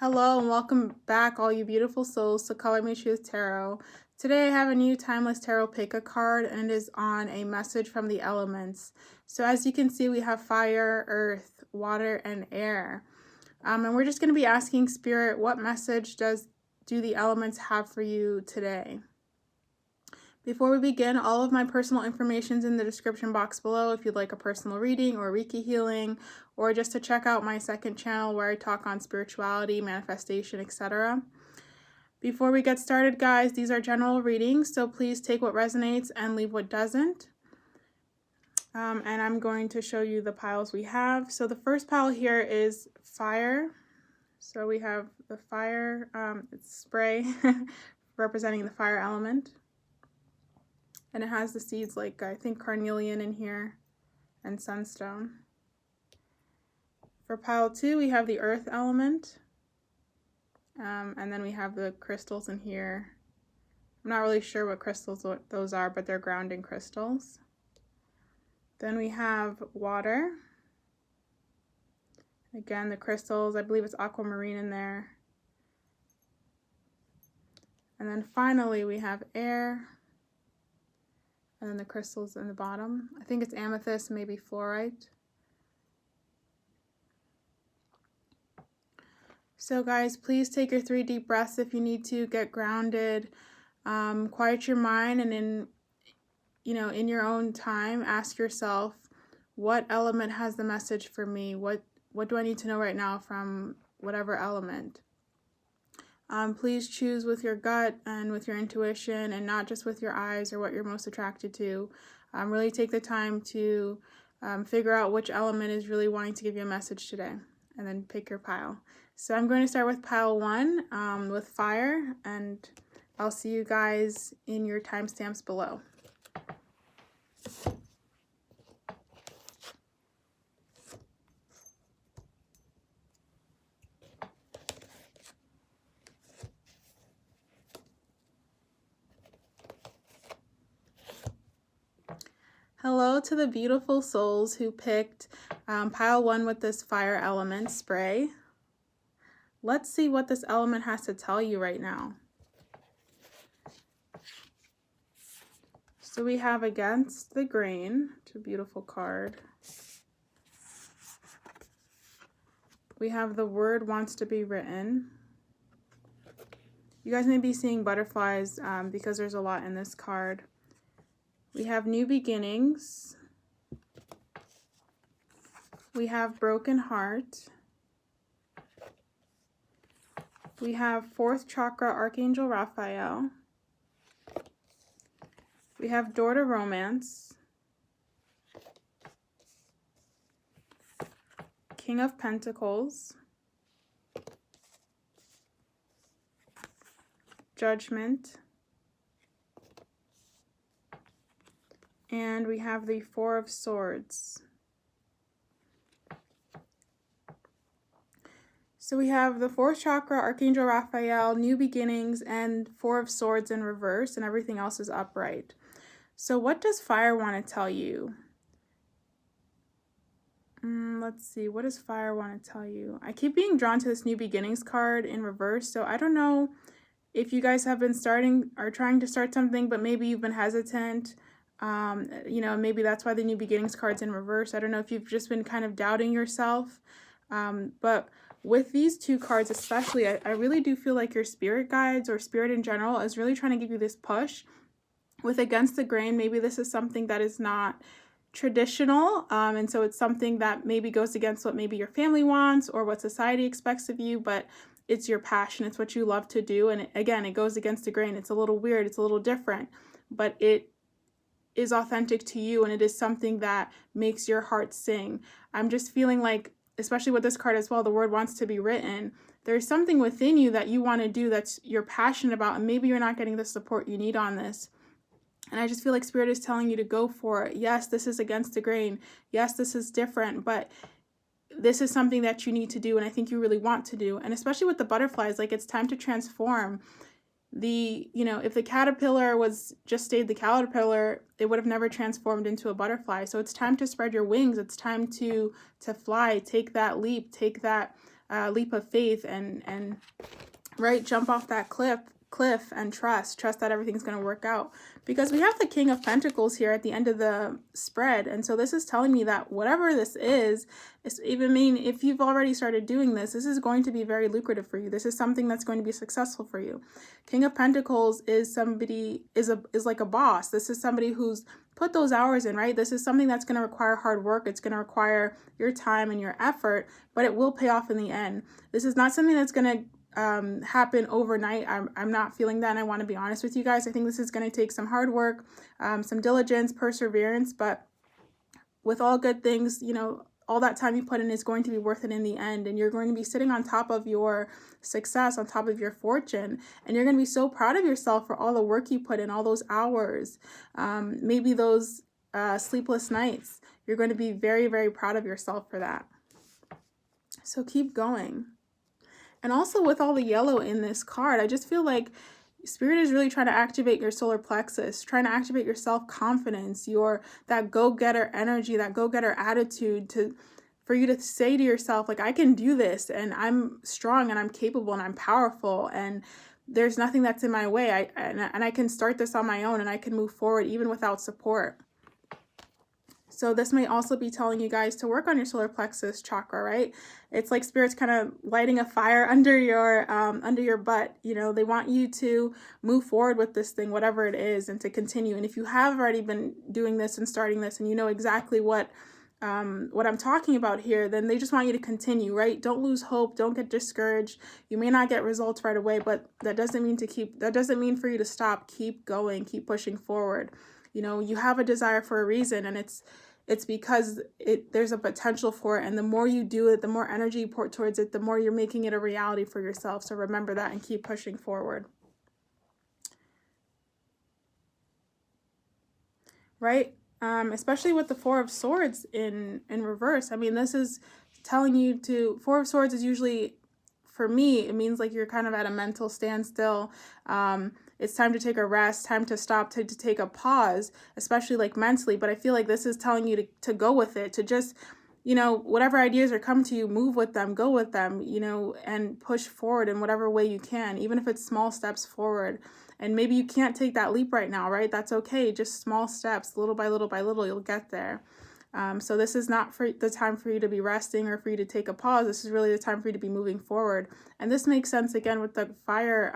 Hello and welcome back, all you beautiful souls, to colormetruth tarot. Today I have a new timeless tarot pick a card, and it is on a message from the elements. So as you can see, we have fire, earth, water, and air. And we're just going to be asking Spirit, what message do the elements have for you today? Before we begin, all of my personal information is in the description box below if you'd like a personal reading or Reiki healing, or just to check out my second channel where I talk on spirituality, manifestation, etc. Before we get started, guys, these are general readings, so please take what resonates and leave what doesn't. And I'm going to show you the piles we have. So the first pile here is fire. So we have the fire, it's spray representing the fire element. And it has the seeds like, I think, carnelian in here and sunstone. For pile 2, we have the earth element. And then we have the crystals in here. I'm not really sure what crystals those are, but they're grounding crystals. Then we have water. Again, the crystals, I believe it's aquamarine in there. And then finally we have air. And then the crystals in the bottom. I think it's amethyst, maybe fluorite. So guys, please take your 3 deep breaths if you need to. Get grounded. Quiet your mind, and in your own time, ask yourself, what element has the message for me? What do I need to know right now from whatever element? Please choose with your gut and with your intuition, and not just with your eyes or what you're most attracted to. Really take the time to figure out which element is really wanting to give you a message today, and then pick your pile. So I'm going to start with pile 1 with fire, and I'll see you guys in your timestamps below. Hello to the beautiful souls who picked pile 1 with this fire element spray. Let's see what this element has to tell you right now. So we have against the grain, it's a beautiful card. We have the word wants to be written. You guys may be seeing butterflies because there's a lot in this card. We have new beginnings. We have broken heart. We have 4th chakra Archangel Raphael. We have door to romance. King of Pentacles. Judgment. And we have the 4 of Swords. So we have the 4th chakra, Archangel Raphael, new beginnings, and 4 of Swords in reverse, and everything else is upright. So what does fire want to tell you? Let's see, what does fire want to tell you? I keep being drawn to this new beginnings card in reverse, so I don't know if you guys have been starting or trying to start something, but maybe you've been hesitant. Maybe that's why the new beginnings card's in reverse. I don't know if you've just been kind of doubting yourself. But with these 2 cards especially, I really do feel like your spirit guides or spirit in general is really trying to give you this push. With against the grain, maybe this is something that is not traditional. And so it's something that maybe goes against what maybe your family wants or what society expects of you, but it's your passion. It's what you love to do. And again, it goes against the grain. It's a little weird. It's a little different, but it is authentic to you, and it is something that makes your heart sing. I'm just feeling like, especially with this card as well, the word wants to be written. There's something within you that you want to do that's you're passionate about, and maybe you're not getting the support you need on this. And I just feel like Spirit is telling you to go for it. Yes, this is against the grain. Yes, this is different, but this is something that you need to do, and I think you really want to do. And especially with the butterflies, like, it's time to transform. If the caterpillar was just stayed the caterpillar, it would have never transformed into a butterfly. So it's time to spread your wings. It's time to fly, take that leap, take that leap of faith and right, jump off that cliff and trust that everything's going to work out, because we have the King of Pentacles here at the end of the spread. And so this is telling me that whatever this is even mean if you've already started doing this, this is going to be very lucrative for you. This is something that's going to be successful for you. King of Pentacles is somebody is like a boss. This is somebody who's put those hours in, right? This is something that's going to require hard work. It's going to require your time and your effort, but it will pay off in the end. This is not something that's going to happen overnight. I'm not feeling that, and I want to be honest with you guys. I think this is going to take some hard work, some diligence, perseverance, but with all good things, you know, all that time you put in is going to be worth it in the end, and you're going to be sitting on top of your success, on top of your fortune, and you're going to be so proud of yourself for all the work you put in, all those hours, maybe those sleepless nights. You're going to be very, very proud of yourself for that. So keep going. And also with all the yellow in this card, I just feel like Spirit is really trying to activate your solar plexus, trying to activate your self-confidence, that go-getter energy, that go-getter attitude for you to say to yourself, like, I can do this, and I'm strong, and I'm capable, and I'm powerful, and there's nothing that's in my way. And I can start this on my own, and I can move forward even without support. So this may also be telling you guys to work on your solar plexus chakra, right? It's like Spirit's kind of lighting a fire under your butt. You know, they want you to move forward with this thing, whatever it is, and to continue. And if you have already been doing this and starting this, and you know exactly what I'm talking about here, then they just want you to continue, right? Don't lose hope. Don't get discouraged. You may not get results right away, but that doesn't mean for you to stop. Keep going. Keep pushing forward. You know, you have a desire for a reason, and it's because there's a potential for it. And the more you do it, the more energy you pour towards it, the more you're making it a reality for yourself. So remember that and keep pushing forward. Right? Especially with the Four of Swords in reverse. I mean, this is telling you to, Four of Swords is usually, for me, it means like you're kind of at a mental standstill. It's time to take a rest, time to stop, to take a pause, especially like mentally. But I feel like this is telling you to go with it, to just, you know, whatever ideas are coming to you, move with them, go with them, you know, and push forward in whatever way you can, even if it's small steps forward. And maybe you can't take that leap right now, right? That's okay. Just small steps, little by little by little, you'll get there. So this is not for the time for you to be resting or for you to take a pause. This is really the time for you to be moving forward. And this makes sense again with the fire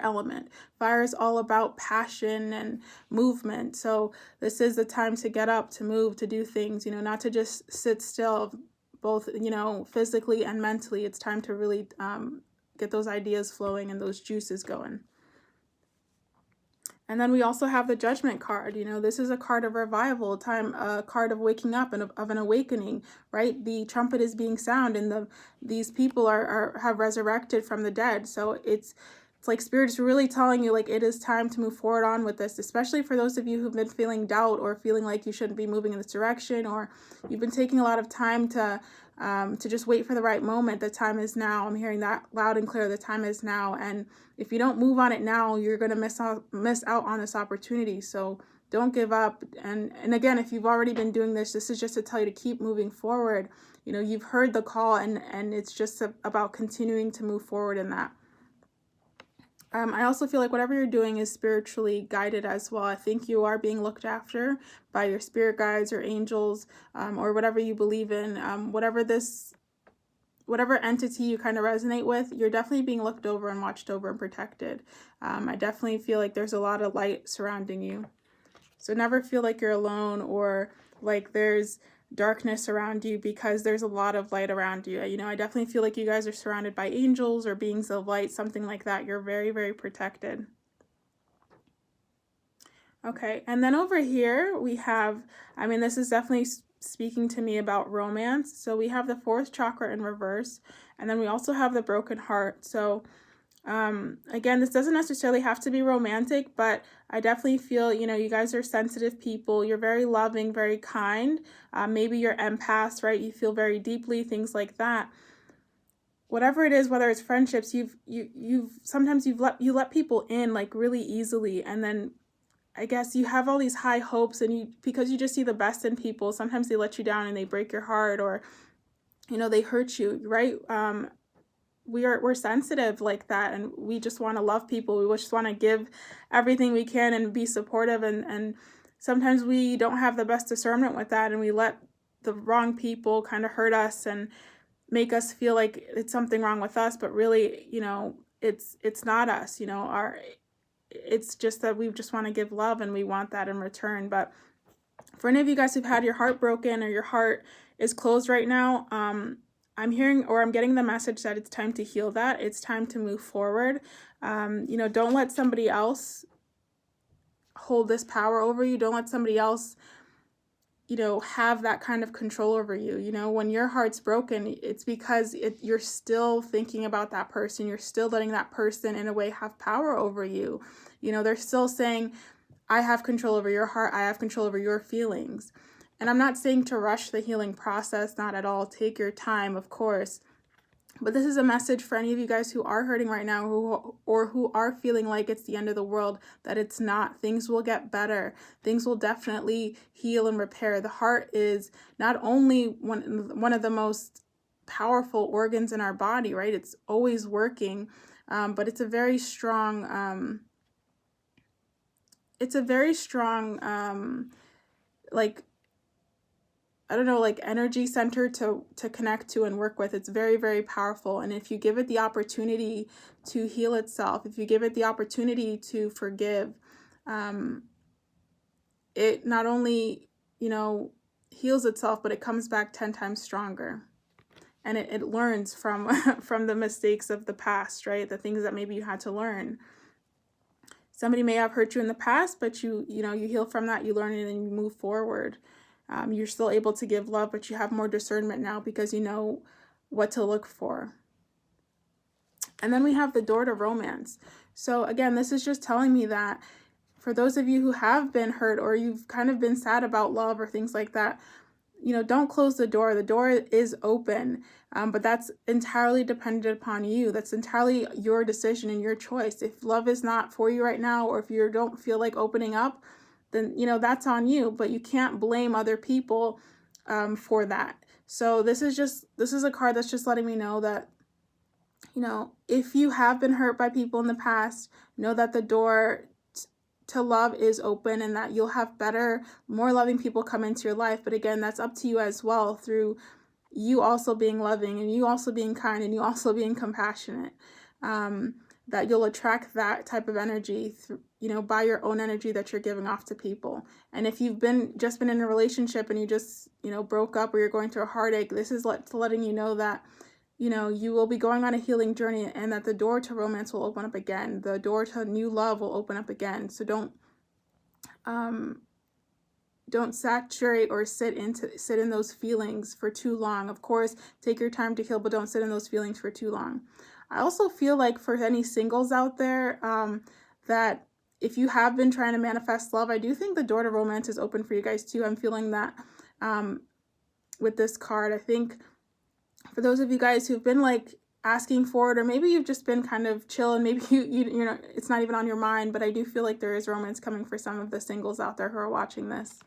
element. Fire is all about passion and movement. So this is the time to get up, to move, to do things, you know, not to just sit still, both, you know, physically and mentally. It's time to really get those ideas flowing and those juices going. And then we also have the Judgment card. You know, this is a card of revival, a card of waking up and of an awakening, right? The trumpet is being sounded, and these people have resurrected from the dead. So it's like Spirit is really telling you, like, it is time to move forward on with this, especially for those of you who've been feeling doubt or feeling like you shouldn't be moving in this direction, or you've been taking a lot of time to just wait for the right moment. The time is now. I'm hearing that loud and clear. The time is now. And if you don't move on it now, you're going to miss out on this opportunity. So don't give up. And again, if you've already been doing this is just to tell you to keep moving forward. You know, you've heard the call, and it's just about continuing to move forward in that. I also feel like whatever you're doing is spiritually guided as well. I think you are being looked after by your spirit guides or angels, or whatever you believe in, whatever entity you kind of resonate with, you're definitely being looked over and watched over and protected. I definitely feel like there's a lot of light surrounding you. So never feel like you're alone or like there's darkness around you, because there's a lot of light around you. You know, I definitely feel like you guys are surrounded by angels or beings of light, something like that. You're very, very protected. Okay, and then over here we have, I mean, this is definitely speaking to me about romance. So we have the fourth chakra in reverse, and then we also have the broken heart. So again, this doesn't necessarily have to be romantic, but I definitely feel, you know, you guys are sensitive people. You're very loving, very kind. Maybe you're empaths, right? You feel very deeply, things like that. Whatever it is, whether it's friendships, sometimes you let people in like really easily, and then I guess you have all these high hopes, and because you just see the best in people, sometimes they let you down and they break your heart, or you know, they hurt you, right? We're sensitive like that, and we just want to love people. We just want to give everything we can and be supportive, and sometimes we don't have the best discernment with that, and we let the wrong people kind of hurt us and make us feel like it's something wrong with us, but really, you know, it's not us, you know, it's just that we just want to give love and we want that in return. But for any of you guys who've had your heart broken or your heart is closed right now, I'm hearing, or I'm getting the message that it's time to heal that. It's time to move forward. You know, don't let somebody else hold this power over you. Don't let somebody else, you know, have that kind of control over you. You know, when your heart's broken, it's because you're still thinking about that person. You're still letting that person in a way have power over you. You know, they're still saying, I have control over your heart. I have control over your feelings. And I'm not saying to rush the healing process, not at all. Take your time, of course. But this is a message for any of you guys who are hurting right now, who are feeling like it's the end of the world, that it's not. Things will get better. Things will definitely heal and repair. The heart is not only one of the most powerful organs in our body, right? It's always working, but it's a very strong, like, I don't know, like energy center to connect to and work with. It's very, very powerful. And if you give it the opportunity to heal itself, if you give it the opportunity to forgive, it not only, you know, heals itself, but it comes back 10 times stronger. And it learns from from the mistakes of the past, right? The things that maybe you had to learn. Somebody may have hurt you in the past, but you know, you heal from that, you learn it, and you move forward. You're still able to give love, but you have more discernment now because you know what to look for. And then we have the door to romance. So again, this is just telling me that for those of you who have been hurt or you've kind of been sad about love or things like that, you know, don't close the door. The door is open, but that's entirely dependent upon you. That's entirely your decision and your choice. If love is not for you right now, or if you don't feel like opening up, then, you know, that's on you, but you can't blame other people for that. So this is a card that's just letting me know that, you know, if you have been hurt by people in the past, know that the door to love is open, and that you'll have better, more loving people come into your life. But again, that's up to you as well, through you also being loving, and you also being kind, and you also being compassionate. That you'll attract that type of energy through, you know, by your own energy that you're giving off to people. And if you've just been in a relationship and you just, you know, broke up, or you're going through a heartache, this is letting you know that, you know, you will be going on a healing journey, and that the door to romance will open up again. The door to new love will open up again. So don't saturate or sit in those feelings for too long. Of course, take your time to heal, but don't sit in those feelings for too long. I also feel like for any singles out there, that if you have been trying to manifest love, I do think the door to romance is open for you guys too. I'm feeling that with this card. I think for those of you guys who've been like asking for it, or maybe you've just been kind of chill and maybe you know, it's not even on your mind, but I do feel like there is romance coming for some of the singles out there who are watching this.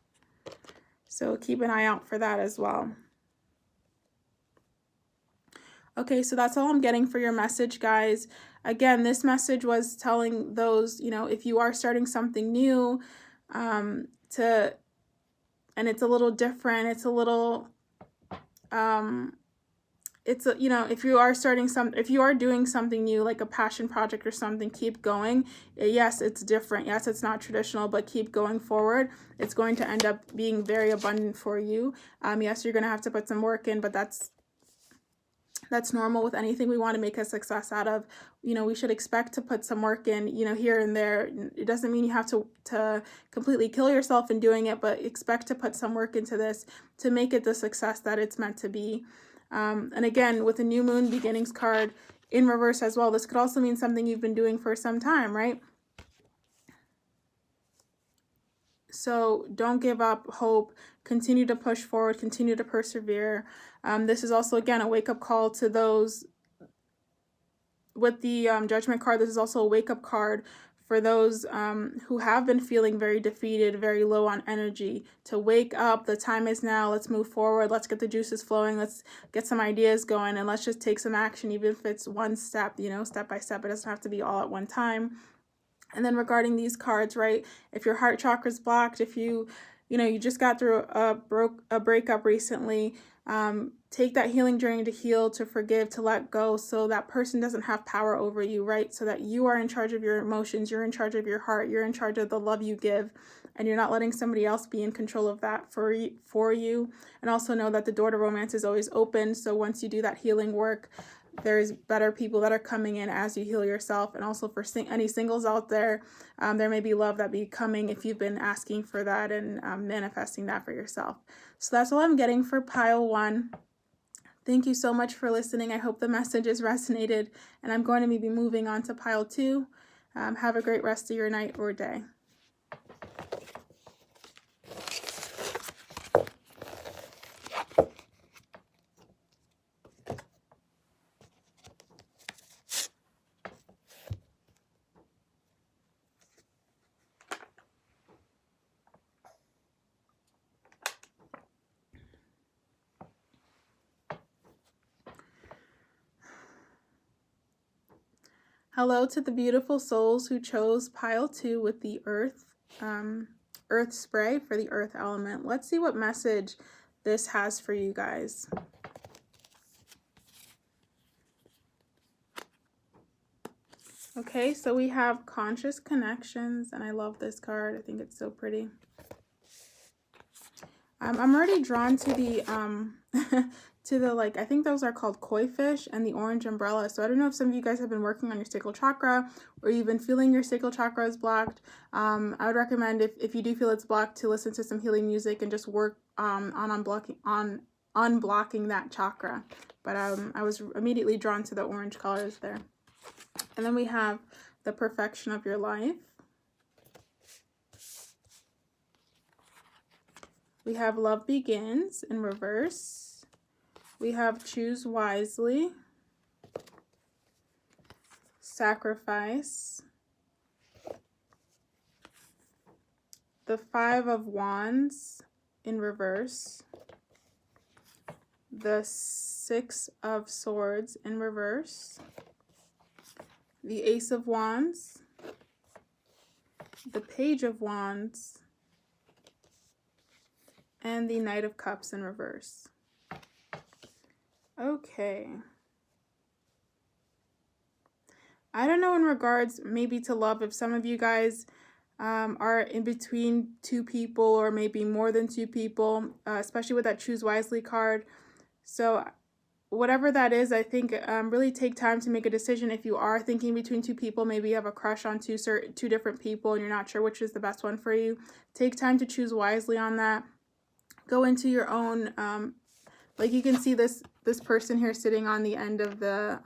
So keep an eye out for that as well. Okay, so that's all I'm getting for your message, guys. Again, this message was telling those, you know, if you are starting something new, and it's a little different, it's a little, you know, if you are doing something new, like a passion project or something, keep going. Yes, it's different. Yes, it's not traditional, but keep going forward. It's going to end up being very abundant for you. Yes, you're going to have to put some work in, but that's normal with anything we want to make a success out of. You know, we should expect to put some work in, you know, here and there. It doesn't mean you have to completely kill yourself in doing it, but expect to put some work into this to make it the success that it's meant to be. And again, with the new moon beginnings card in reverse as well, this could also mean something you've been doing for some time, right? So don't give up hope. Continue to push forward. Continue to persevere. This is also, again, a wake-up call to those with the Judgment card. This is also a wake-up card for those who have been feeling very defeated, very low on energy, to wake up. The time is now. Let's move forward. Let's get the juices flowing. Let's get some ideas going, and let's just take some action, even if it's one step, step by step. It doesn't have to be all at one time. And then regarding these cards, right, if your heart chakra is blocked, if you just got through a breakup recently, take that healing journey to heal, to forgive, to let go, so that person doesn't have power over you, right? So that you are in charge of your emotions, you're in charge of your heart, you're in charge of the love you give, and you're not letting somebody else be in control of that for you. And also know that the door to romance is always open. So once you do that healing work, there's better people that are coming in as you heal yourself. And also for any singles out there, there may be love that be coming if you've been asking for that and manifesting that for yourself. So that's all I'm getting for pile 1. Thank you so much for listening. I hope the message has resonated, and I'm going to be moving on to pile 2. Have a great rest of your night or day. Hello to the beautiful souls who chose pile 2 with the earth spray for the earth element. Let's see what message this has for you guys. Okay, so we have conscious connections, and I love this card. I think it's so pretty. I'm already drawn to the to the, I think those are called koi fish, and the orange umbrella. So I don't know if some of you guys have been working on your sacral chakra, or you've been feeling your sacral chakra is blocked. I would recommend, if you do feel it's blocked, to listen to some healing music and just work on unblocking that chakra. But I was immediately drawn to the orange colors there. And then we have the perfection of your life. We have love begins in reverse. We have choose wisely, sacrifice, the 5 of wands in reverse, the 6 of swords in reverse, the ace of wands, the page of wands, and the knight of cups in reverse. Okay. I don't know in regards maybe to love, if some of you guys are in between 2 people, or maybe more than 2 people, especially with that choose wisely card. So whatever that is, I think really take time to make a decision. If you are thinking between 2 people, maybe you have a crush on two different people and you're not sure which is the best one for you, take time to choose wisely on that. Go into your own, like you can see this person here sitting on the end of the,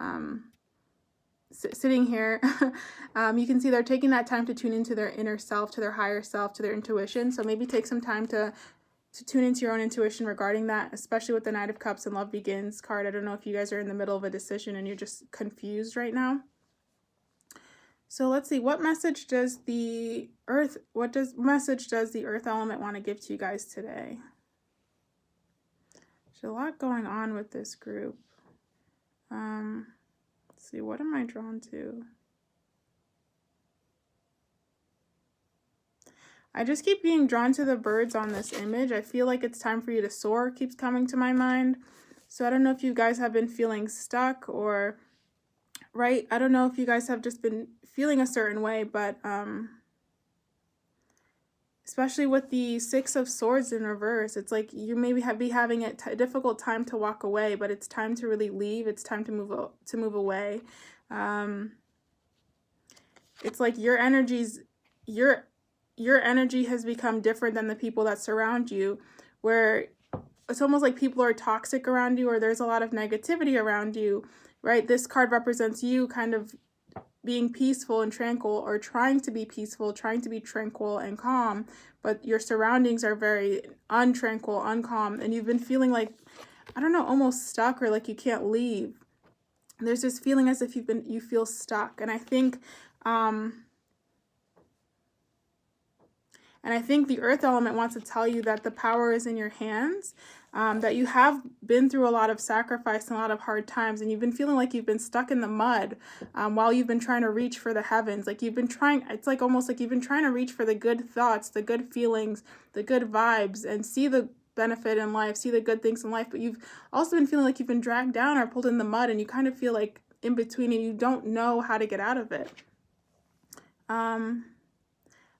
sitting here. You can see they're taking that time to tune into their inner self, to their higher self, to their intuition. So maybe take some time to tune into your own intuition regarding that, especially with the Knight of Cups and Love Begins card. I don't know if you guys are in the middle of a decision and you're just confused right now. So let's see, what message does the earth element want to give to you guys today? There's a lot going on with this group. Let's see, what am I drawn to? I just keep being drawn to the birds on this image. I feel like it's time for you to soar, keeps coming to my mind. So I don't know if you guys have been feeling stuck, or, right? I don't know if you guys have just been feeling a certain way, but especially with the 6 of Swords in reverse, it's like you maybe be having a difficult time to walk away, but it's time to really leave. It's time to move away. It's like your energy has become different than the people that surround you, where it's almost like people are toxic around you, or there's a lot of negativity around you, right? This card represents you kind of being peaceful and tranquil, or trying to be peaceful, trying to be tranquil and calm, but your surroundings are very untranquil, uncalm, and you've been feeling like, I don't know, almost stuck, or like you can't leave. There's this feeling as if you feel stuck. And I think And I think the earth element wants to tell you that the power is in your hands, that you have been through a lot of sacrifice and a lot of hard times, and you've been feeling like you've been stuck in the mud while you've been trying to reach for the heavens. Like you've been trying, it's like almost like you've been trying to reach for the good thoughts, the good feelings, the good vibes, and see the benefit in life, see the good things in life, but you've also been feeling like you've been dragged down or pulled in the mud, and you kind of feel like in between and you don't know how to get out of it.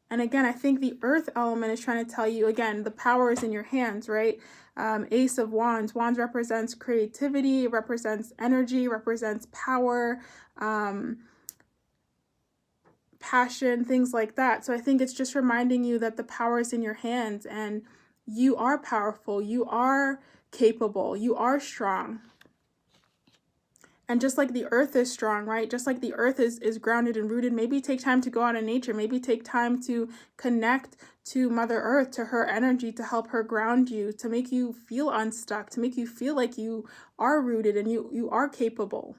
And again, I think the earth element is trying to tell you, again, the power is in your hands, right? Ace of Wands. Wands represents creativity, represents energy, represents power, passion, things like that. So I think it's just reminding you that the power is in your hands, and you are powerful, you are capable, you are strong. And just like the earth is strong, right? Just like the earth is grounded and rooted, maybe take time to go out in nature. Maybe take time to connect to Mother Earth, to her energy, to help her ground you, to make you feel unstuck, to make you feel like you are rooted and you are capable,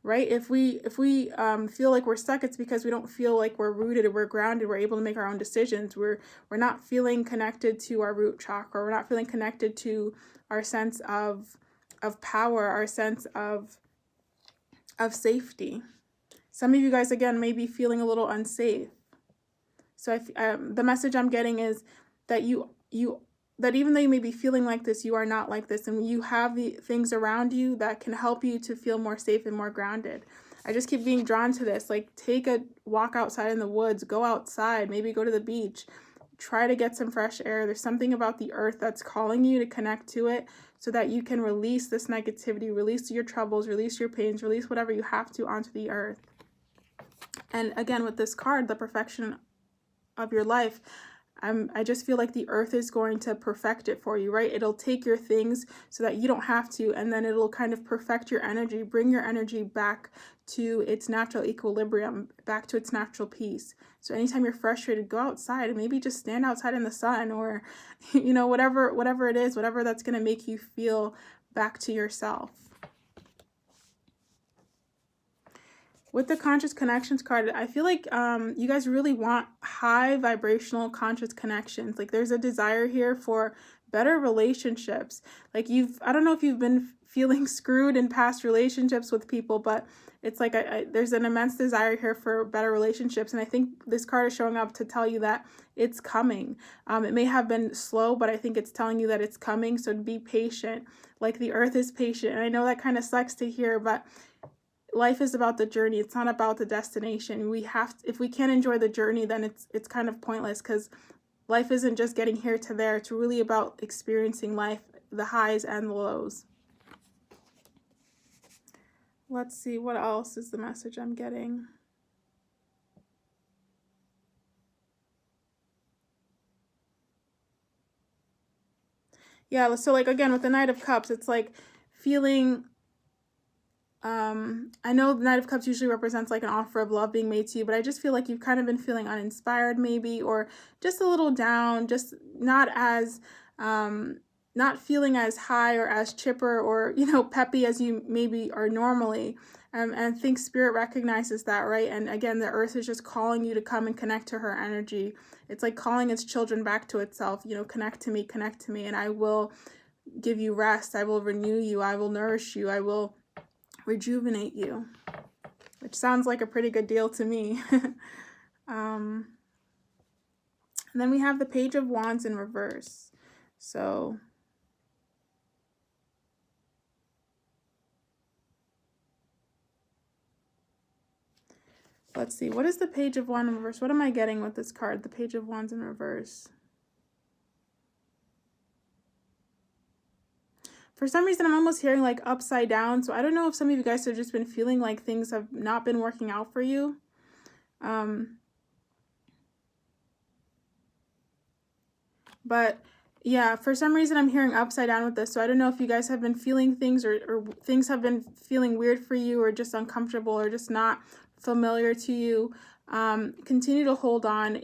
right? If we feel like we're stuck, it's because we don't feel like we're rooted or we're grounded, we're able to make our own decisions. We're not feeling connected to our root chakra. We're not feeling connected to our sense of power, our sense of safety. Some of you guys, again, may be feeling a little unsafe. So the message I'm getting is that that even though you may be feeling like this, you are not like this, and you have the things around you that can help you to feel more safe and more grounded. I just keep being drawn to this. Like, take a walk outside in the woods, go outside, maybe go to the beach, try to get some fresh air. There's something about the earth that's calling you to connect to it, so that you can release this negativity, release your troubles, release your pains, release whatever you have to onto the earth. And again, with this card, the perfection of your life, I just feel like the earth is going to perfect it for you, right? It'll take your things so that you don't have to, and then it'll kind of perfect your energy, bring your energy back to its natural equilibrium, back to its natural peace. So anytime you're frustrated, go outside and maybe just stand outside in the sun, or, whatever it is, whatever that's going to make you feel back to yourself. With the conscious connections card, I feel like you guys really want high vibrational conscious connections. Like, there's a desire here for better relationships. Like, I don't know if you've been feeling screwed in past relationships with people, but it's like there's an immense desire here for better relationships. And I think this card is showing up to tell you that it's coming. It may have been slow, but I think it's telling you that it's coming. So be patient. Like, the earth is patient. And I know that kind of sucks to hear, but life is about the journey. It's not about the destination. If we can't enjoy the journey, then it's kind of pointless, because life isn't just getting here to there. It's really about experiencing life, the highs and the lows. Let's see, what else is the message I'm getting? Yeah, so like, again, with the Knight of Cups, it's like feeling, I know the Knight of Cups usually represents like an offer of love being made to you, but I just feel like you've kind of been feeling uninspired maybe, or just a little down, just not feeling as high or as chipper or, peppy as you maybe are normally. And I think Spirit recognizes that, right? And again, the earth is just calling you to come and connect to her energy. It's like calling its children back to itself, connect to me, and I will give you rest. I will renew you. I will nourish you. I will rejuvenate you, which sounds like a pretty good deal to me. And then we have the Page of Wands in reverse. So let's see, what is the Page of Wands in reverse? What am I getting with this card, the Page of Wands in reverse? For some reason, I'm almost hearing like upside down. So I don't know if some of you guys have just been feeling like things have not been working out for you. But yeah, for some reason, I'm hearing upside down with this. So I don't know if you guys have been feeling things, or things have been feeling weird for you, or just uncomfortable, or just not familiar to you. Continue to hold on.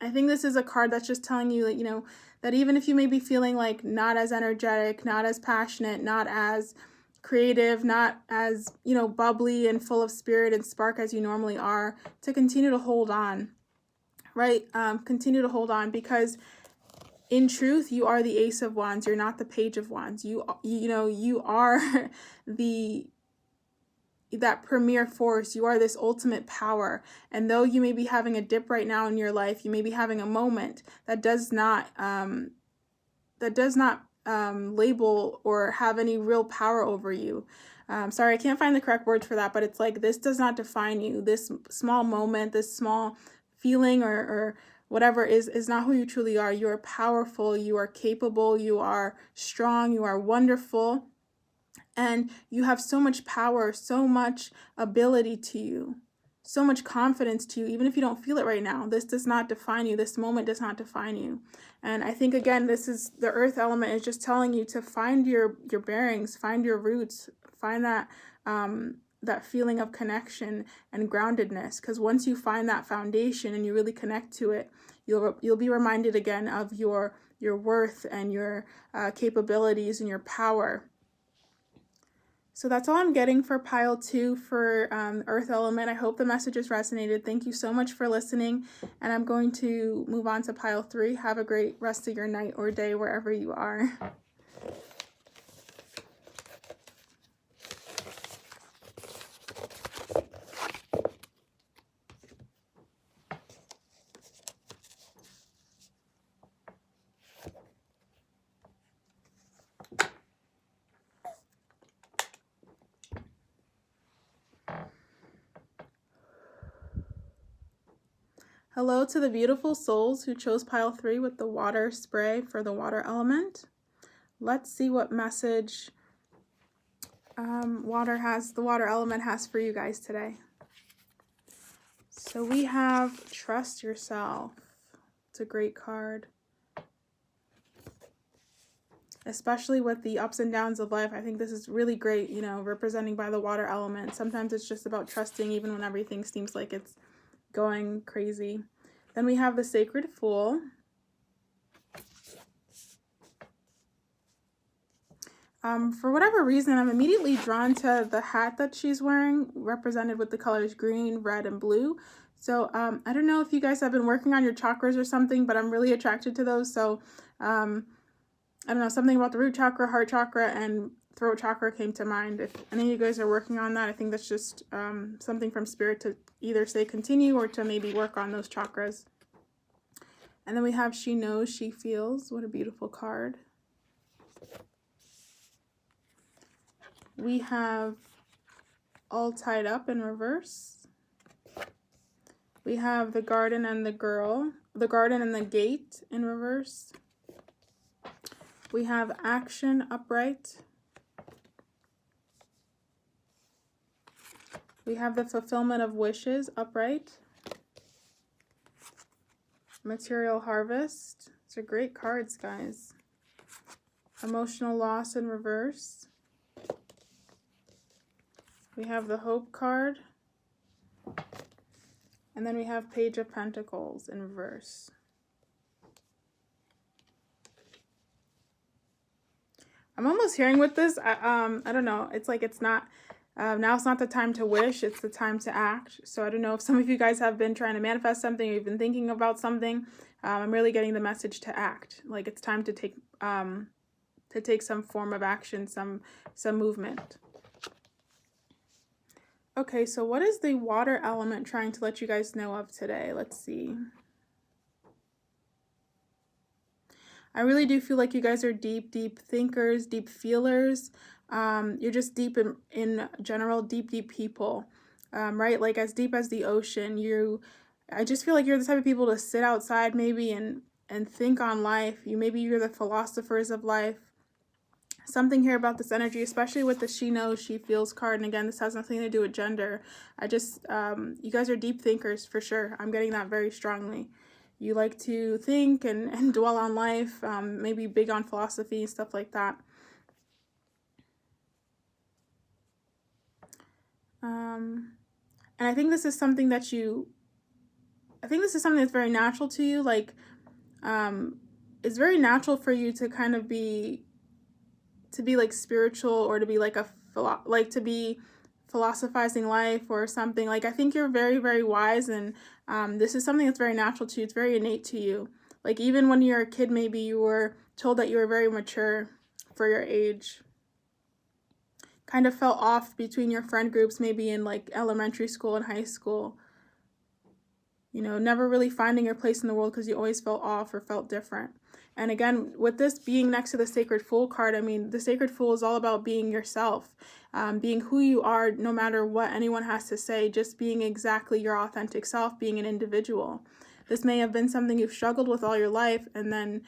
I think this is a card that's just telling you that, that even if you may be feeling like not as energetic, not as passionate, not as creative, not as, bubbly and full of spirit and spark as you normally are, to continue to hold on, right? Continue to hold on, because in truth, you are the Ace of Wands. You're not the Page of Wands. You know, you are that premier force. You are this ultimate power. And though you may be having a dip right now in your life, you may be having a moment that does not label or have any real power over you. Sorry, I can't find the correct words for that, but it's like, this does not define you. This small moment, this small feeling or whatever is not who you truly are. You are powerful, you are capable, you are strong, you are wonderful, and you have so much power, so much ability to you, so much confidence to you, even if you don't feel it right now. This does not define you. This moment does not define you. And I think, again, this is the earth element is just telling you to find your bearings, find your roots, find that that feeling of connection and groundedness. Because once you find that foundation and you really connect to it, you'll be reminded again of your worth and your capabilities and your power. So that's all I'm getting for pile 2 for earth element. I hope the messages resonated. Thank you so much for listening. And I'm going to move on to pile 3. Have a great rest of your night or day wherever you are. Hello to the beautiful souls who chose pile 3 with the water spray for the water element. Let's see what message the water element has for you guys today. So we have Trust Yourself. It's a great card. Especially with the ups and downs of life, I think this is really great, you know, representing by the water element. Sometimes it's just about trusting even when everything seems like it's going crazy. Then we have the Sacred Fool. For whatever reason, I'm immediately drawn to the hat that she's wearing, represented with the colors green, red, and blue. So I don't know if you guys have been working on your chakras or something, but I'm really attracted to those. So I don't know, something about the root chakra, heart chakra, and throat chakra came to mind. If any of you guys are working on that, I think that's just something from spirit to either say continue or to maybe work on those chakras. And then we have She Knows, She Feels. What a beautiful card. We have All Tied Up in reverse. We have the Garden and the Girl, the Garden and the Gate in reverse. We have Action upright. We have the Fulfillment of Wishes upright. Material Harvest. These are great cards, guys. Emotional Loss in reverse. We have the Hope card. And then we have Page of Pentacles in reverse. I'm almost hearing with this, I don't know, it's like it's not, now it's not the time to wish, it's the time to act. So I don't know if some of you guys have been trying to manifest something, or you've been thinking about something. I'm really getting the message to act. Like it's time to take some form of action, some movement. Okay, so what is the water element trying to let you guys know of today? Let's see. I really do feel like you guys are deep thinkers, deep feelers. You're just deep in general, deep people, right? Like as deep as the ocean. I just feel like you're the type of people to sit outside maybe and think on life. Maybe you're the philosophers of life. Something here about this energy, especially with the She Knows, She Feels card. And again, this has nothing to do with gender. You guys are deep thinkers for sure. I'm getting that very strongly. You like to think and dwell on life, maybe big on philosophy, stuff like that. And I think this is something that's very natural to you. Like, it's very natural for you to kind of be like spiritual, or to be like to be philosophizing life or something. Like, I think you're very, very wise, and this is something that's very natural to you. It's very innate to you. Like, even when you're a kid, maybe you were told that you were very mature for your age. Kind of fell off between your friend groups, maybe in like elementary school and high school. You know, never really finding your place in the world because you always felt off or felt different. And again, with this being next to the Sacred Fool card, I mean, the Sacred Fool is all about being yourself, being who you are, no matter what anyone has to say, just being exactly your authentic self, being an individual. This may have been something you've struggled with all your life, and then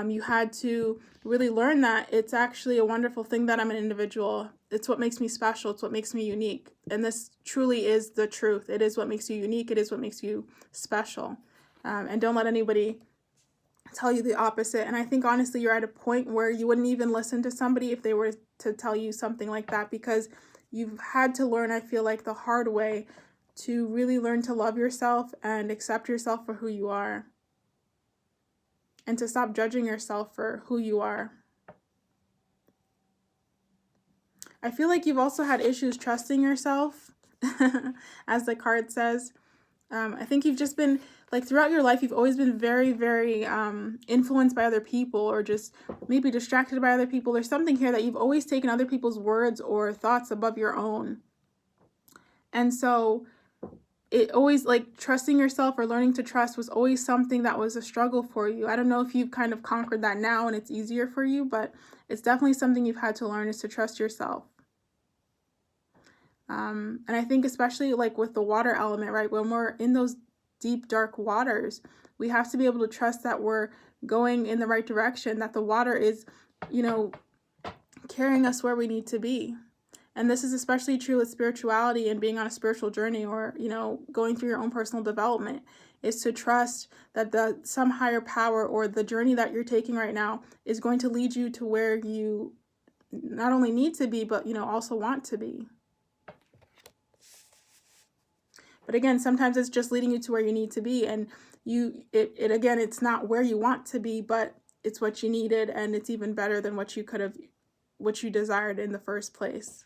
you had to really learn that it's actually a wonderful thing that I'm an individual. It's what makes me special. It's what makes me unique. And this truly is the truth. It is what makes you unique. It is what makes you special. And don't let anybody tell you the opposite. And I think honestly, you're at a point where you wouldn't even listen to somebody if they were to tell you something like that, because you've had to learn, I feel like, the hard way to really learn to love yourself and accept yourself for who you are, and to stop judging yourself for who you are. I feel like you've also had issues trusting yourself, as the card says. I think you've just been, like, throughout your life, you've always been very, very influenced by other people, or just maybe distracted by other people. There's something here that you've always taken other people's words or thoughts above your own. And so it always, like, trusting yourself or learning to trust was always something that was a struggle for you. I don't know if you've kind of conquered that now and it's easier for you, but it's definitely something you've had to learn, is to trust yourself. And I think especially like with the water element, right? When we're in those deep, dark waters, we have to be able to trust that we're going in the right direction, that the water is, you know, carrying us where we need to be. And this is especially true with spirituality and being on a spiritual journey, or, you know, going through your own personal development, is to trust that some higher power or the journey that you're taking right now is going to lead you to where you not only need to be, but, you know, also want to be. But again, sometimes it's just leading you to where you need to be, and again, it's not where you want to be, but it's what you needed, and it's even better than what you desired in the first place.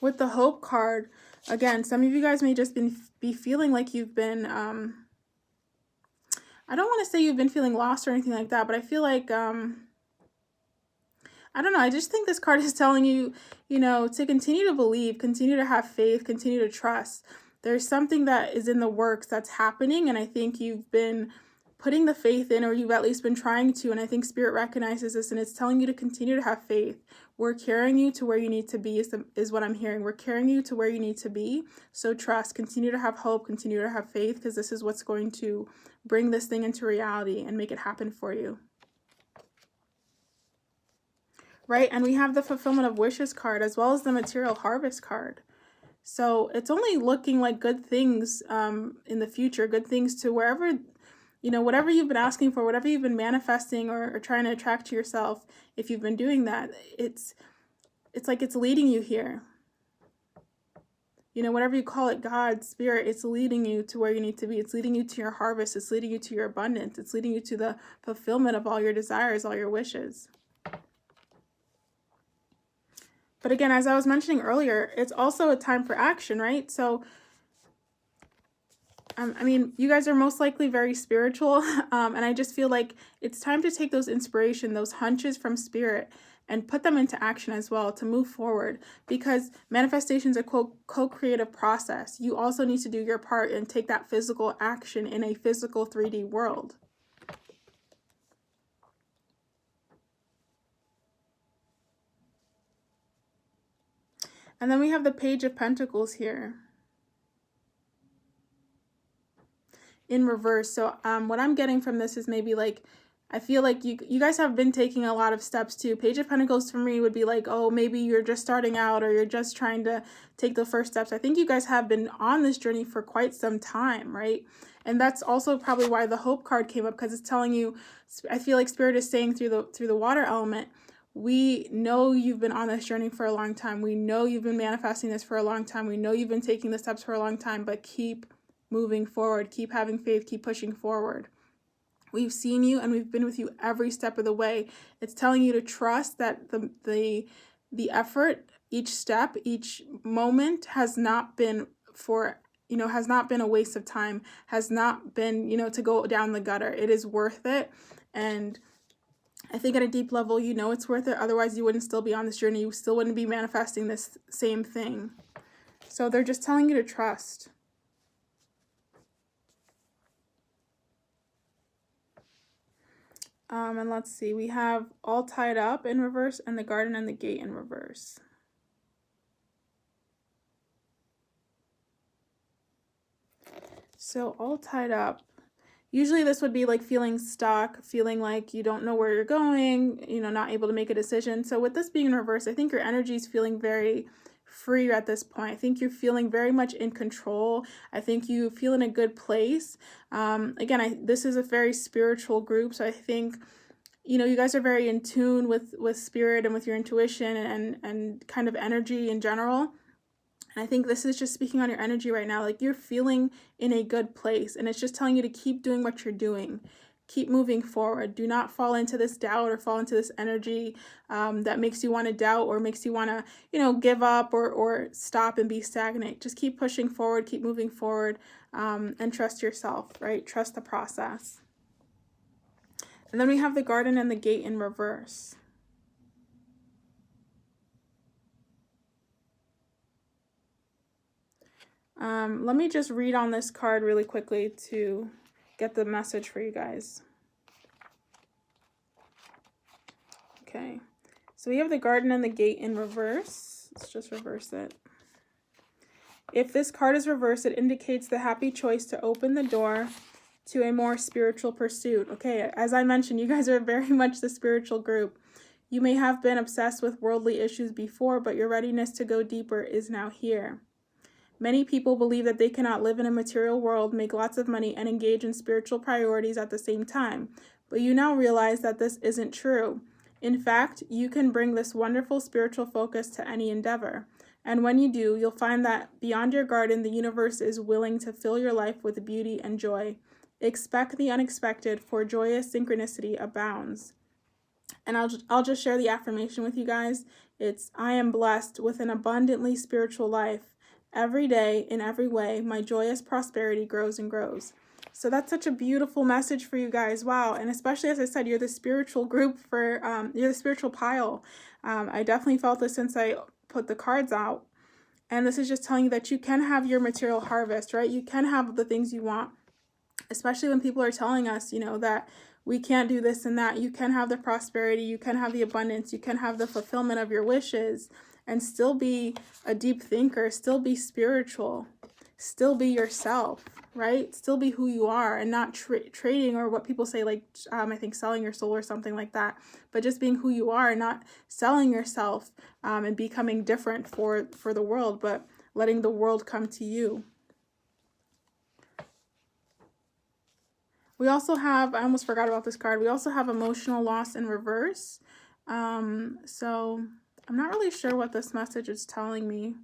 With the Hope card, again, some of you guys may just be feeling like you've been, I don't want to say you've been feeling lost or anything like that, but I feel like, I don't know, I just think this card is telling you, you know, to continue to believe, continue to have faith, continue to trust. There's something that is in the works that's happening, and I think you've been putting the faith in, or you've at least been trying to, and I think Spirit recognizes this, and it's telling you to continue to have faith. We're carrying you to where you need to be, is what I'm hearing. We're carrying you to where you need to be, so trust, continue to have hope, continue to have faith, because this is what's going to bring this thing into reality and make it happen for you. Right, and we have the Fulfillment of Wishes card, as well as the Material Harvest card. So it's only looking like good things in the future, good things to wherever, you know, whatever you've been asking for, whatever you've been manifesting or trying to attract to yourself. If you've been doing that, it's like it's leading you here. You know, whatever you call it, God, Spirit, it's leading you to where you need to be. It's leading you to your harvest. It's leading you to your abundance. It's leading you to the fulfillment of all your desires, all your wishes. But again, as I was mentioning earlier, it's also a time for action, right? So, I mean, you guys are most likely very spiritual, and I just feel like it's time to take those inspiration, those hunches from Spirit, and put them into action as well to move forward, because manifestation is a co-creative process. You also need to do your part and take that physical action in a physical 3D world. And then we have the Page of Pentacles here in reverse. So what I'm getting from this is maybe like, I feel like you guys have been taking a lot of steps too. Page of Pentacles for me would be like, oh, maybe you're just starting out, or you're just trying to take the first steps. I think you guys have been on this journey for quite some time, right? And that's also probably why the Hope card came up, because it's telling you, I feel like Spirit is saying through the water element, we know you've been on this journey for a long time. We know you've been manifesting this for a long time. We know you've been taking the steps for a long time, but keep moving forward. Keep having faith. Keep pushing forward. We've seen you and we've been with you every step of the way. It's telling you to trust that the effort, each step, each moment has not been has not been a waste of time, has not been, to go down the gutter. It is worth it. And I think at a deep level, it's worth it. Otherwise, you wouldn't still be on this journey. You still wouldn't be manifesting this same thing. So they're just telling you to trust. And let's see, we have all tied up in reverse and the garden and the gate in reverse. So all tied up. Usually this would be like feeling stuck, feeling like you don't know where you're going, not able to make a decision. So with this being in reverse, I think your energy is feeling very free at this point. I think you're feeling very much in control. I think you feel in a good place. Again, this is a very spiritual group, so I think you guys are very in tune with spirit and with your intuition and kind of energy in general. And I think this is just speaking on your energy right now. Like, you're feeling in a good place, and it's just telling you to keep doing what you're doing. Keep moving forward. Do not fall into this doubt or fall into this energy that makes you want to doubt or makes you want to, give up or stop and be stagnant. Just keep pushing forward, keep moving forward, and trust yourself, right? Trust the process. And then we have the garden and the gate in reverse. Let me just read on this card really quickly to get the message for you guys. Okay, so we have the garden and the gate in reverse. Let's just reverse it. If this card is reversed, it indicates the happy choice to open the door to a more spiritual pursuit. Okay, as I mentioned, you guys are very much the spiritual group. You may have been obsessed with worldly issues before, but your readiness to go deeper is now here. Many people believe that they cannot live in a material world, make lots of money, and engage in spiritual priorities at the same time. But you now realize that this isn't true. In fact, you can bring this wonderful spiritual focus to any endeavor. And when you do, you'll find that beyond your garden, the universe is willing to fill your life with beauty and joy. Expect the unexpected, for joyous synchronicity abounds. And I'll just share the affirmation with you guys. It's, I am blessed with an abundantly spiritual life. Every day, in every way, my joyous prosperity grows and grows. So that's such a beautiful message for you guys. Wow. And especially, as I said, you're the spiritual group you're the spiritual pile. I definitely felt this since I put the cards out. And this is just telling you that you can have your material harvest, right? You can have the things you want, especially when people are telling us, that we can't do this and that. You can have the prosperity, you can have the abundance, you can have the fulfillment of your wishes, and still be a deep thinker, still be spiritual, still be yourself, right? Still be who you are, and not trading, or what people say, like, I think selling your soul or something like that, but just being who you are, not selling yourself and becoming different for the world, but letting the world come to you. We also have, I almost forgot about this card, we also have emotional loss in reverse. So I'm not really sure what this message is telling me.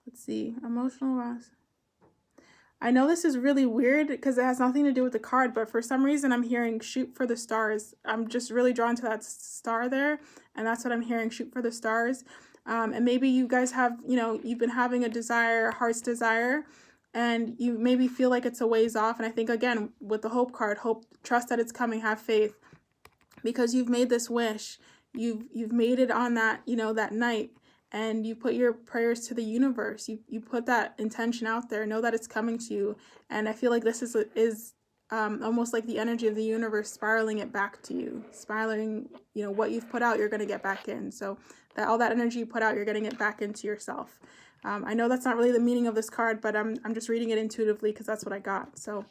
Let's see, emotional loss. I know this is really weird because it has nothing to do with the card, but for some reason I'm hearing shoot for the stars. I'm just really drawn to that star there, and that's what I'm hearing, shoot for the stars. And maybe you guys have, you've been having a desire, a heart's desire, and you maybe feel like it's a ways off. And I think, again, with the hope card, hope, trust that it's coming, have faith, because you've made this wish. You've made it on that, that night, and you put your prayers to the universe. You put that intention out there, know that it's coming to you. And I feel like this is almost like the energy of the universe spiraling it back to you, spiraling, what you've put out, you're going to get back in. So that all that energy you put out, you're getting it back into yourself. I know that's not really the meaning of this card, but I'm just reading it intuitively because that's what I got. So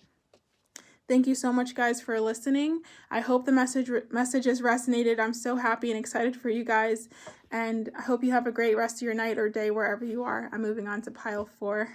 thank you so much, guys, for listening. I hope the messages resonated. I'm so happy and excited for you guys, and I hope you have a great rest of your night or day wherever you are. I'm moving on to pile 4.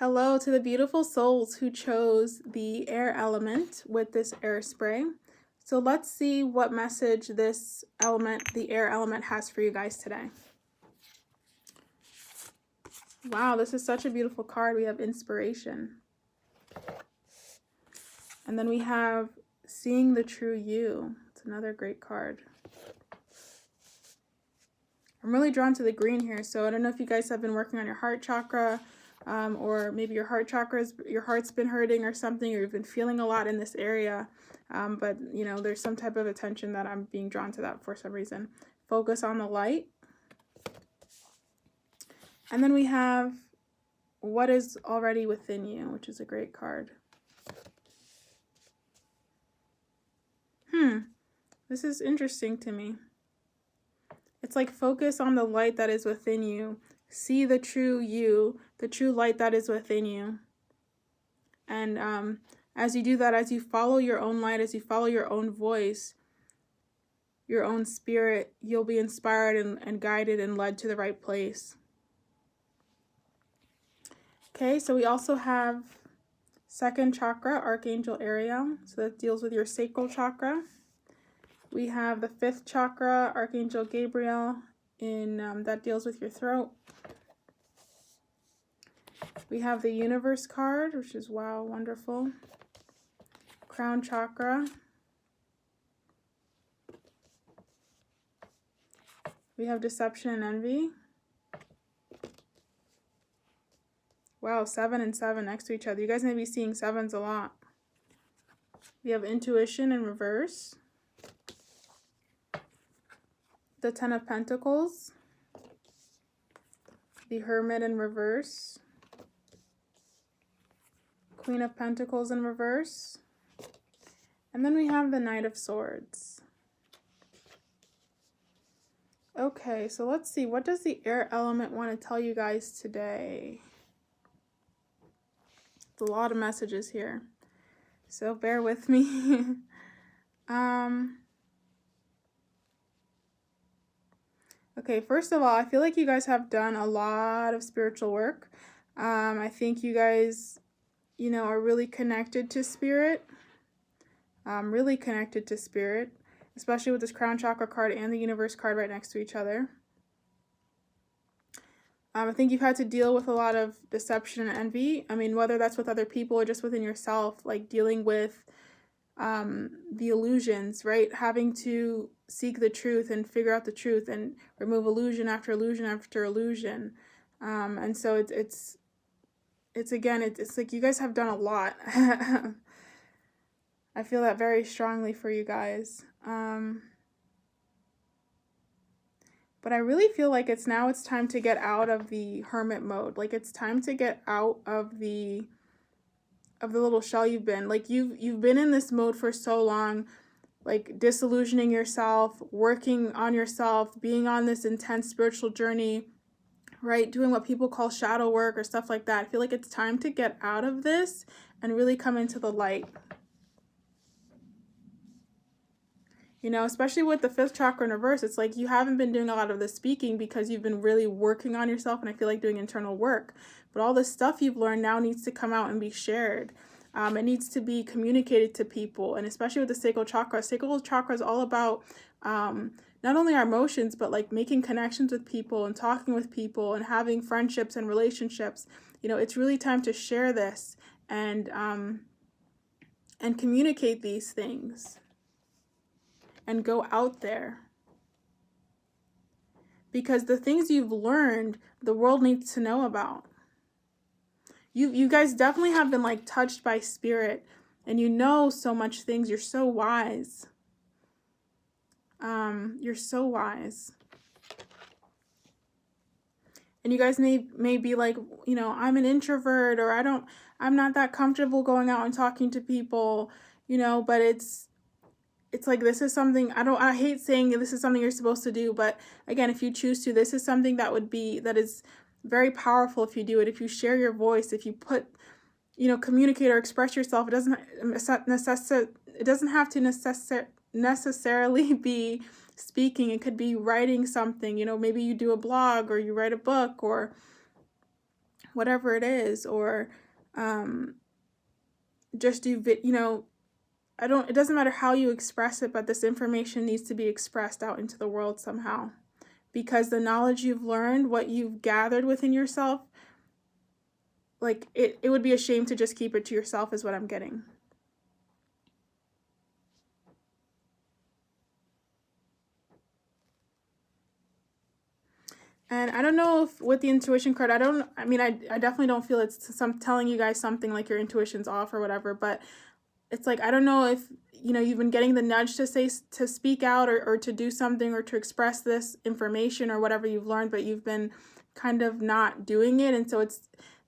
Hello to the beautiful souls who chose the air element with this air spray. So let's see what message this element, the air element, has for you guys today. Wow, this is such a beautiful card. We have inspiration. And then we have seeing the true you. It's another great card. I'm really drawn to the green here. So I don't know if you guys have been working on your heart chakra, or maybe your heart's been hurting or something, or you've been feeling a lot in this area. But you know, there's some type of attention that I'm being drawn to that for some reason. Focus on the light. And then we have what is already within you, which is a great card. This is interesting to me. It's like focus on the light that is within you. See the true you, the true light that is within you. And as you do that, as you follow your own light, as you follow your own voice, your own spirit, you'll be inspired and guided and led to the right place. Okay, so we also have second chakra, Archangel Ariel. So that deals with your sacral chakra. We have the fifth chakra, Archangel Gabriel, that deals with your throat. We have the universe card, which is wow, wonderful. Crown chakra. We have deception and envy. Wow, 7 and 7 next to each other. You guys may be seeing 7s a lot. We have intuition in reverse. The 10 of Pentacles, the Hermit in reverse, Queen of Pentacles in reverse, and then we have the Knight of Swords. Okay, so let's see, what does the air element want to tell you guys today? It's a lot of messages here, so bear with me. Okay, first of all, I feel like you guys have done a lot of spiritual work. I think you guys, you know, are really connected to spirit. Really connected to spirit, especially with this crown chakra card and the universe card right next to each other. I think you've had to deal with a lot of deception and envy. I mean, whether that's with other people or just within yourself, like dealing with the illusions, right? Having to seek the truth and figure out the truth and remove illusion after illusion after illusion. And so it's like you guys have done a lot. I feel that very strongly for you guys. But I really feel like it's time to get out of the hermit mode. Like it's time to get out of the little shell you've been. Like you've been in this mode for so long, like disillusioning yourself, working on yourself, being on this intense spiritual journey, right? Doing what people call shadow work or stuff like that. I feel like it's time to get out of this and really come into the light. You know, especially with the fifth chakra in reverse, it's like you haven't been doing a lot of the speaking because you've been really working on yourself, and I feel like doing internal work. But all the stuff you've learned now needs to come out and be shared. It needs to be communicated to people, and especially with the sacral chakra. Sacral chakra is all about not only our emotions, but like making connections with people and talking with people and having friendships and relationships. You know, it's really time to share this and communicate these things. And go out there. Because the things you've learned, the world needs to know about. You guys definitely have been like touched by spirit. And you know so much things. You're so wise. You're so wise. And you guys may be like, you know, I'm an introvert, or I'm not that comfortable going out and talking to people, you know, but it's like, this is something, I hate saying this is something you're supposed to do, but again, if you choose to, this is something that is very powerful if you do it. If you share your voice, if you communicate or express yourself, it doesn't have to necessarily be speaking. It could be writing something, you know, maybe you do a blog or you write a book or whatever it is, or just do, it doesn't matter how you express it, but this information needs to be expressed out into the world somehow. Because the knowledge you've learned, what you've gathered within yourself, like it would be a shame to just keep it to yourself, is what I'm getting. And I don't know if with the intuition card, I definitely don't feel it's telling you guys something like your intuition's off or whatever, but it's like, I don't know if, you've been getting the nudge to speak out or to do something or to express this information or whatever you've learned, but you've been kind of not doing it. And so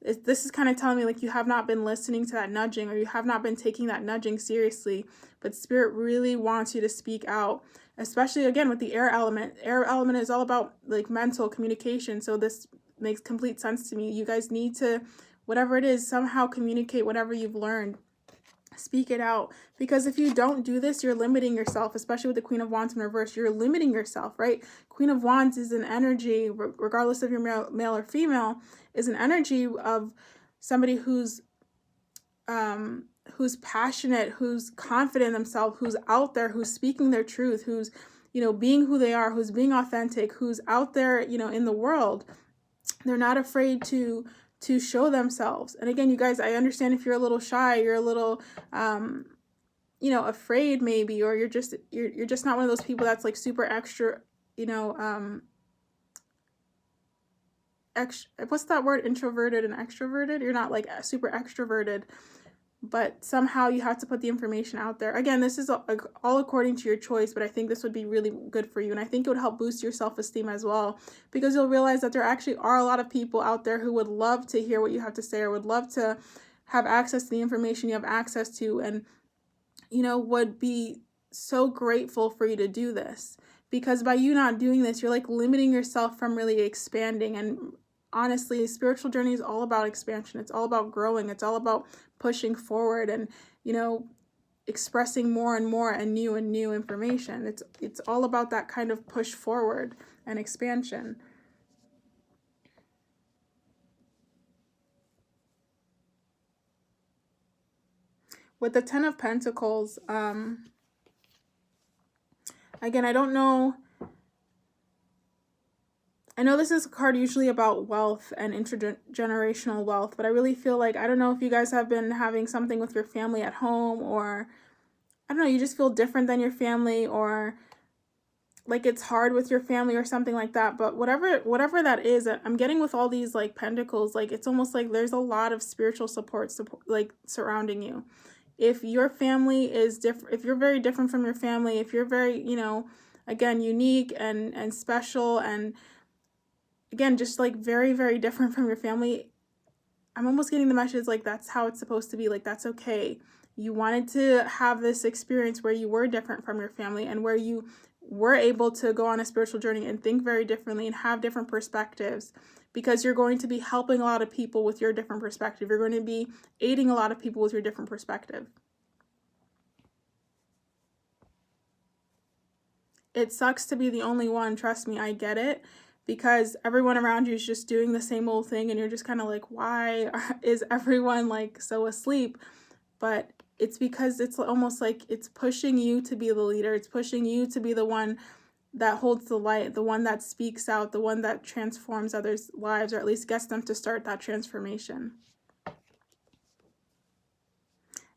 this is kind of telling me like you have not been listening to that nudging, or you have not been taking that nudging seriously, but Spirit really wants you to speak out, especially again with the air element. Air element is all about like mental communication. So this makes complete sense to me. You guys need to, whatever it is, somehow communicate whatever you've learned. Speak it out, because if you don't do this, you're limiting yourself, especially with the Queen of Wands in reverse. You're limiting yourself, right? Queen of Wands is an energy, regardless of your male or female, is an energy of somebody who's passionate, who's confident in themselves, who's out there, who's speaking their truth, who's, being who they are, who's being authentic, who's out there, in the world. They're not afraid to show themselves. And again, you guys, I understand if you're a little shy, you're a little, afraid maybe, or you're just not one of those people that's like super extra, what's that word? Introverted and extroverted. You're not like super extroverted, but somehow you have to put the information out there. Again, this is all according to your choice, but I think this would be really good for you. And I think it would help boost your self-esteem as well, because you'll realize that there actually are a lot of people out there who would love to hear what you have to say, or would love to have access to the information you have access to, and, would be so grateful for you to do this. Because by you not doing this, you're like limiting yourself from really expanding. And honestly, spiritual journey is all about expansion. It's all about growing. It's all about pushing forward and, expressing more and more and new information. It's all about that kind of push forward and expansion. With the Ten of Pentacles, again, I don't know. I know this is a card usually about wealth and intergenerational wealth, but I really feel like, I don't know if you guys have been having something with your family at home, or I don't know, you just feel different than your family, or like it's hard with your family or something like that. But whatever that is, I'm getting with all these like pentacles, like it's almost like there's a lot of spiritual support like surrounding you. If your family is different, if you're very different from your family, if you're very, again, unique and special, and again, just like very, very different from your family, I'm almost getting the message like that's how it's supposed to be. Like, that's okay. You wanted to have this experience where you were different from your family, and where you were able to go on a spiritual journey and think very differently and have different perspectives, because you're going to be helping a lot of people with your different perspective. You're going to be aiding a lot of people with your different perspective. It sucks to be the only one. Trust me, I get it. Because everyone around you is just doing the same old thing, and you're just kind of like, why is everyone like so asleep? But it's because it's almost like it's pushing you to be the leader. It's pushing you to be the one that holds the light, the one that speaks out, the one that transforms others' lives, or at least gets them to start that transformation.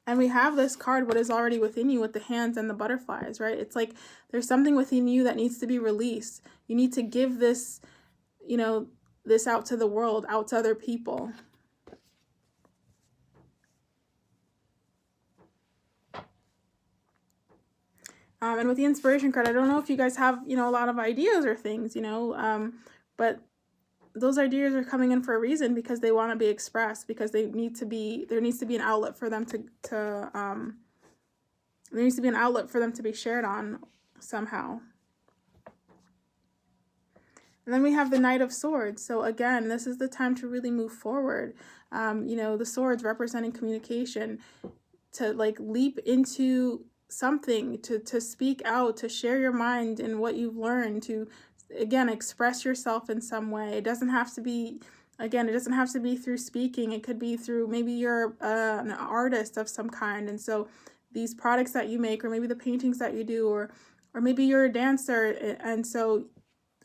And we have this card, what is already within you, with the hands and the butterflies, right? It's like there's something within you that needs to be released. You need to give this, this out to the world, out to other people. And with the inspiration card, I don't know if you guys have, a lot of ideas or things, but those ideas are coming in for a reason, because they want to be expressed, because there needs to be an outlet for them there needs to be an outlet for them to be shared on somehow. And then we have the Knight of Swords. So again, this is the time to really move forward. The swords representing communication, to like leap into something, to speak out, to share your mind and what you've learned, to again express yourself in some way. It doesn't have to be Again, it doesn't have to be through speaking. It could be through, maybe you're an artist of some kind, and so these products that you make, or maybe the paintings that you do, or maybe you're a dancer, and so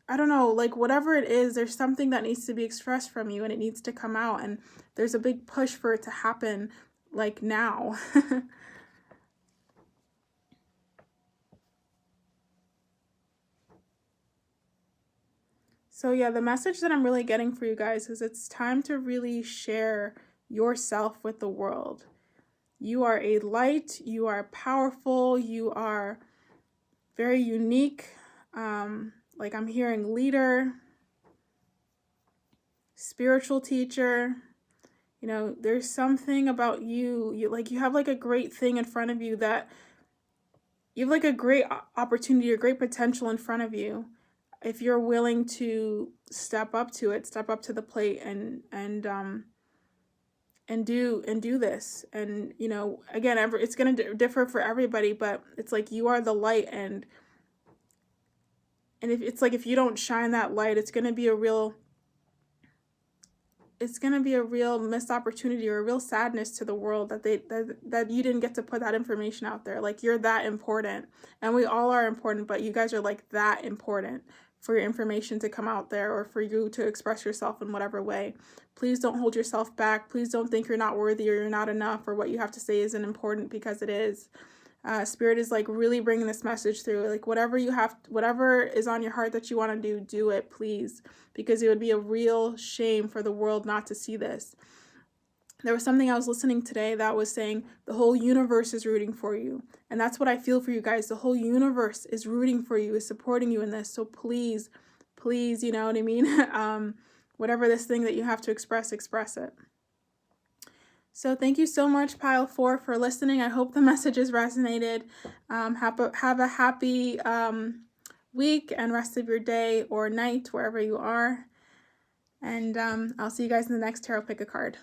I don't know, like whatever it is, there's something that needs to be expressed from you, and it needs to come out, and there's a big push for it to happen, like now. So yeah, the message that I'm really getting for you guys is it's time to really share yourself with the world. You are a light, you are powerful, you are very unique. Like I'm hearing leader, spiritual teacher. You know, there's something about you, you have like a great thing in front of you, that you have like a great opportunity, a great potential in front of you. If you're willing to step up to it, step up to the plate, and do this. And you know, again, it's going to differ for everybody, but it's like you are the light, and if it's like, if you don't shine that light, it's going to be a real missed opportunity, or a real sadness to the world, that you didn't get to put that information out there. Like, you're that important, and we all are important, but you guys are like that important for your information to come out there, or for you to express yourself in whatever way. Please don't hold yourself back. Please don't think you're not worthy, or you're not enough, or what you have to say isn't important, because it is. Spirit is like really bringing this message through. Like, whatever is on your heart that you want to do it, please, because it would be a real shame for the world not to see this. There was something I was listening today that was saying the whole universe is rooting for you. And that's what I feel for you guys. The whole universe is rooting for you, is supporting you in this. So please, you know what I mean? Whatever this thing that you have to express it. So thank you so much, Pile 4, for listening. I hope the messages resonated. Have a happy week and rest of your day or night, wherever you are. And I'll see you guys in the next Tarot Pick a Card.